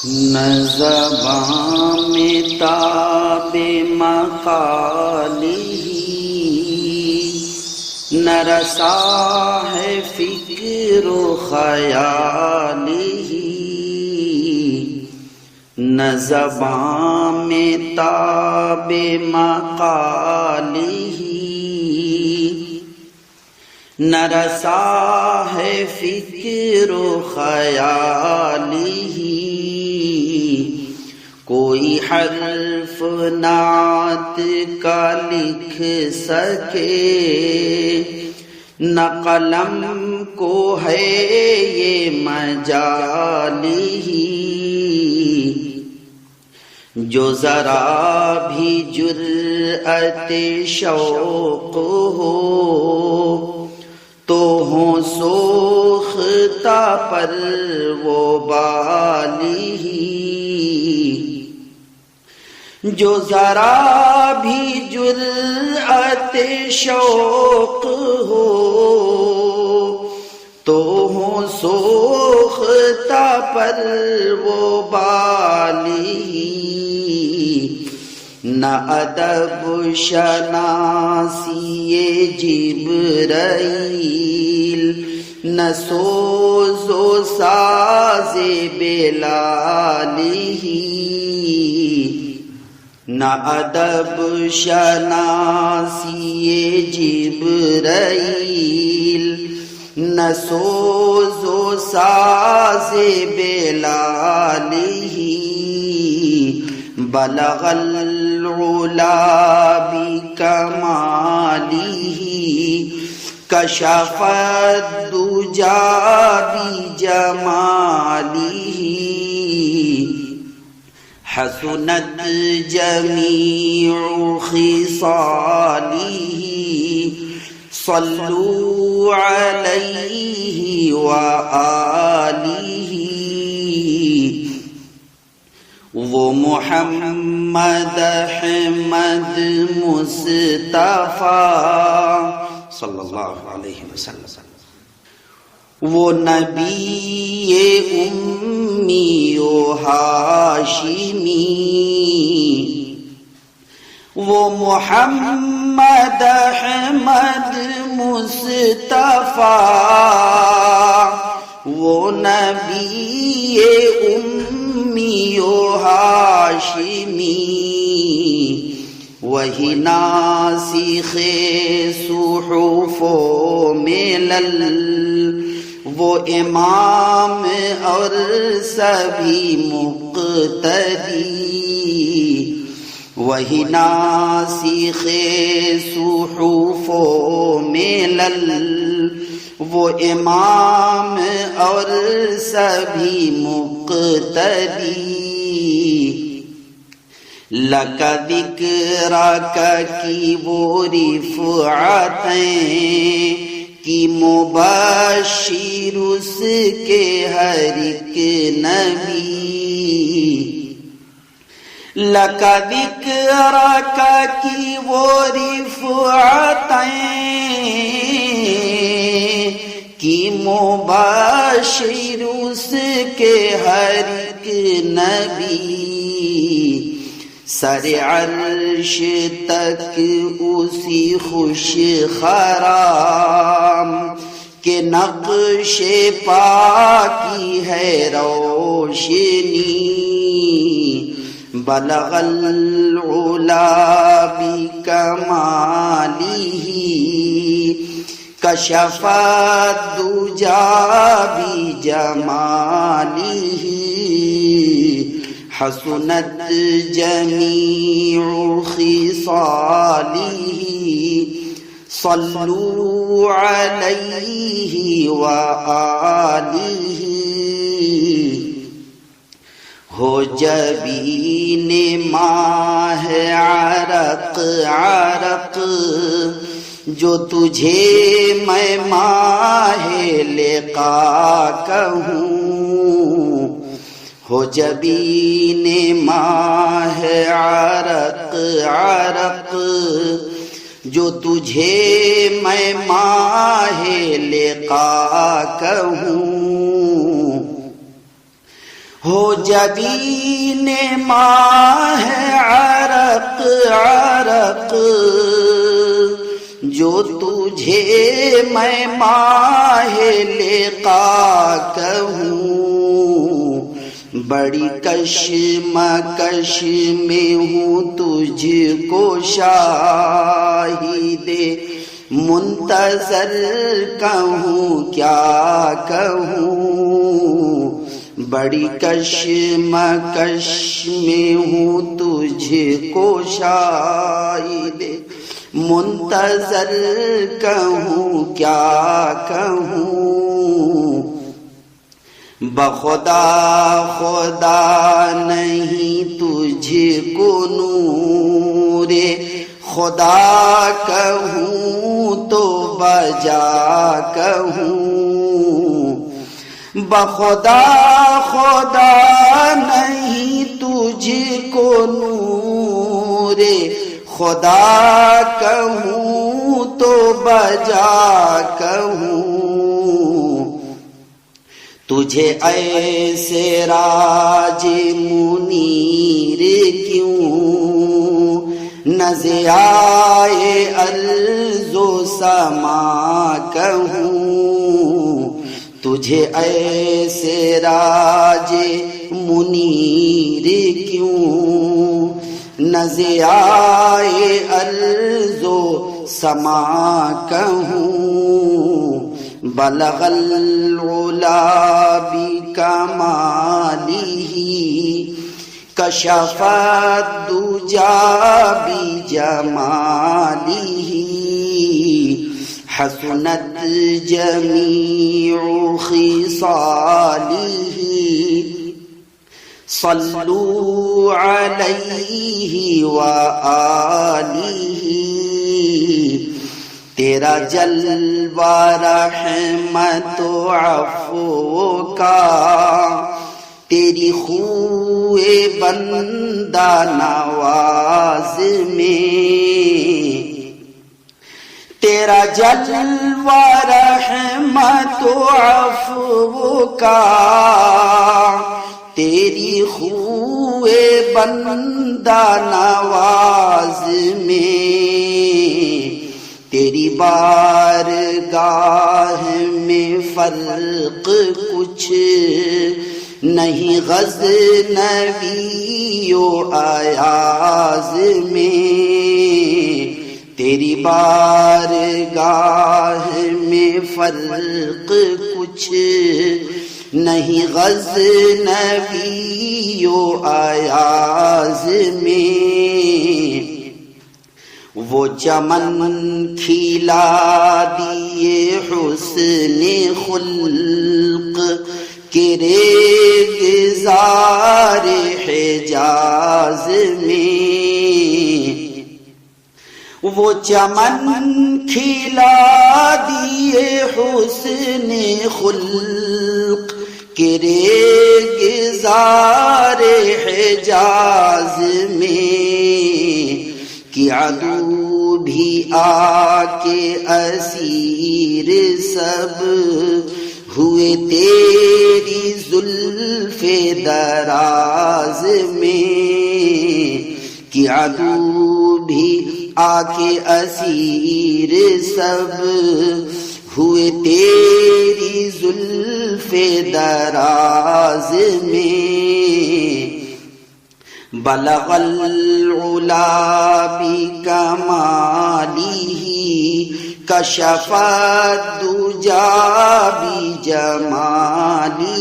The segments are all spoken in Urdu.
نہ زباں میں تاب مقالی، نہ رسا ہے فکر و خیالی، نہ زباں میں تاب مقالی، نہ رسا ہے فکر و خیالی، کوئی حرف نعت کا لکھ سکے، نہ قلم کو ہے یہ مجالی، جو ذرا بھی جرأت شوق ہو تو ہوں سوختہ پر وہ بالی، جو ذرا بھی جرأت شوق ہو تو ہوں سوختہ پر وہ بالی، نہ ادب شناسی جبرائیل، نہ سوز و ساز بلالی، نہ ادب شناسی جبرائیل، نہ سوز و ساز بلالی، بلغ العلا بکمالہ، کشف الدجا بجمالہ، حسنت جمیع خصالہ، صلوا علیہ وآلہ، وہ محمد احمد مصطفیٰ صلی اللہ علیہ وسلم، وہ نبی امی و ہاشمی، وہ محمد احمد مصطفیٰ، وہ نبی امی و ہاشمی، وہی ناسخ صحف و ملل، وہ امام اور سبھی مقتدی، وہی ناسخ صحف و ملل، وہ امام اور سبھی مقتدی، لک ذکرک کی وہ رفعتیں کی مبشر اس کے ہر ایک نبی، لک ذکرک کی وہ رفعتیں کی مبشر اس کے ہر ایک نبی، سر عرش تک اسی خوش خرام کے نقش پا کی ہے روشنی، بلغ العلا بکمالہ، کشف الدجا بجمالہ، حسنت جمیع خصالہ، صلوا علیہ وآلہ، ہو جبین ماہ عرق عرق، جو تجھے میں ماہ لقا کہوں، ہو جبین ماہ عرق عرق، جو تجھے میں ماہ لقا کہوں، ہو جبین ماہ عرق عرق جو تجھے میں ماہ لقا کہوں، بڑی کشمکش میں ہوں تجھ کو شاہد منتظر کہوں کیا کہوں، بڑی کشمکش میں ہوں تجھ کو شاہد منتظر کہوں کیا کہوں، بخدا خدا نہیں تجھ کو نور خدا کہوں تو بجا کہوں، بخدا خدا نہیں تجھ کو نور خدا کہوں تو بجا کہوں، تجھے ایسے راج منیر کیوں نہ ضیائے ارض و سما کہوں، تجھے ایسے راج منیر کیوں نہ ضیائے ارض و سما کہوں، بلغ العلا بکمالہ کشف الدجا بجمالہ، حسنت جمیع خصالہ، صلوا علیہ وآلہ، تیرا جلوہ رحمت و عفو کا، تیری خوئے بندہ نواز میں، تیرا جلوہ رحمت و عفو کا، تیری خوئے بندہ نواز میں، تیری بارگاہ میں فرق کچھ نہیں غزنوی و ایاز میں، تیری بارگاہ میں فرق کچھ نہیں غزنوی و ایاز میں، وہ چمن کھلا دیے حسن خلق کے ریگزار حجاز میں، وہ چمن کھلا دیے حسن خلق کے ریگزار حجاز میں، کہ عدو بھی آ کے اسیر سب ہوئے تیری زلف دراز میں، کہ عدو بھی آ کے اسیر سب ہوئے تیری زلف دراز میں، بلغ العلا بکمالہ کشف الدجا بجمالہ،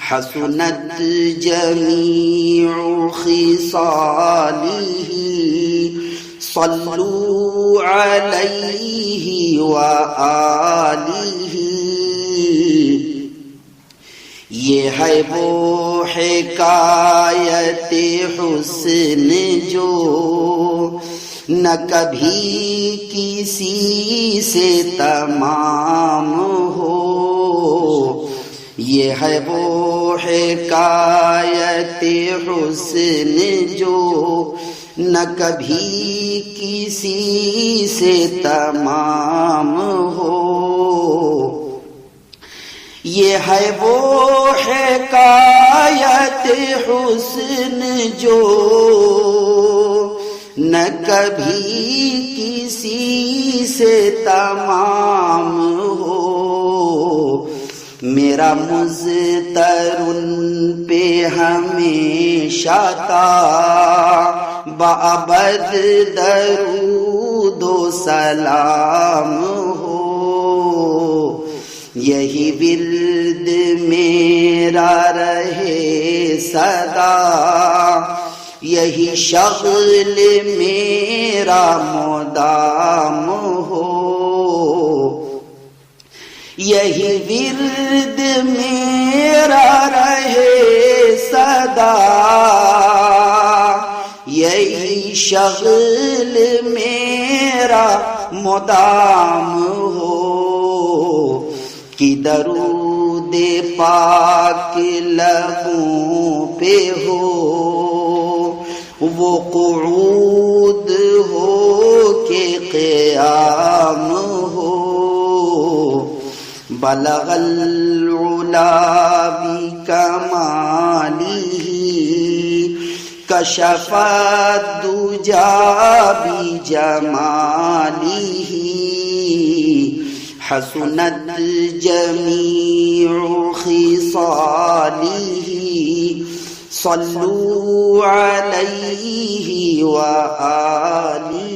حسنت جمیع خصالہ، صلوا علیہ وآلہ، یہ ہے وہ حکایت حسن جو نہ کبھی کسی سے تمام ہو، یہ ہے وہ حکایت حسن جو نہ کبھی کسی سے تمام ہو، یہ ہے وہ حکایت حسن جو نہ کبھی کسی سے تمام ہو، میرا مضطرن پہ ہمیشہ بابد درود و سلام ہو، یہی ورد میرا رہے سدا، یہی شغل میرا مدام ہو، یہی ورد میرا رہے سدا، یہی شغل میرا مدام ہو، کہ درود پاک لبوں پہ ہو، وہ قعود ہو کہ قیام ہو، بلغ العلا بکمالہ کشف الدجا بجمالہ، حسنت جمیع خصالہ، صلوا علیہ وآلہ۔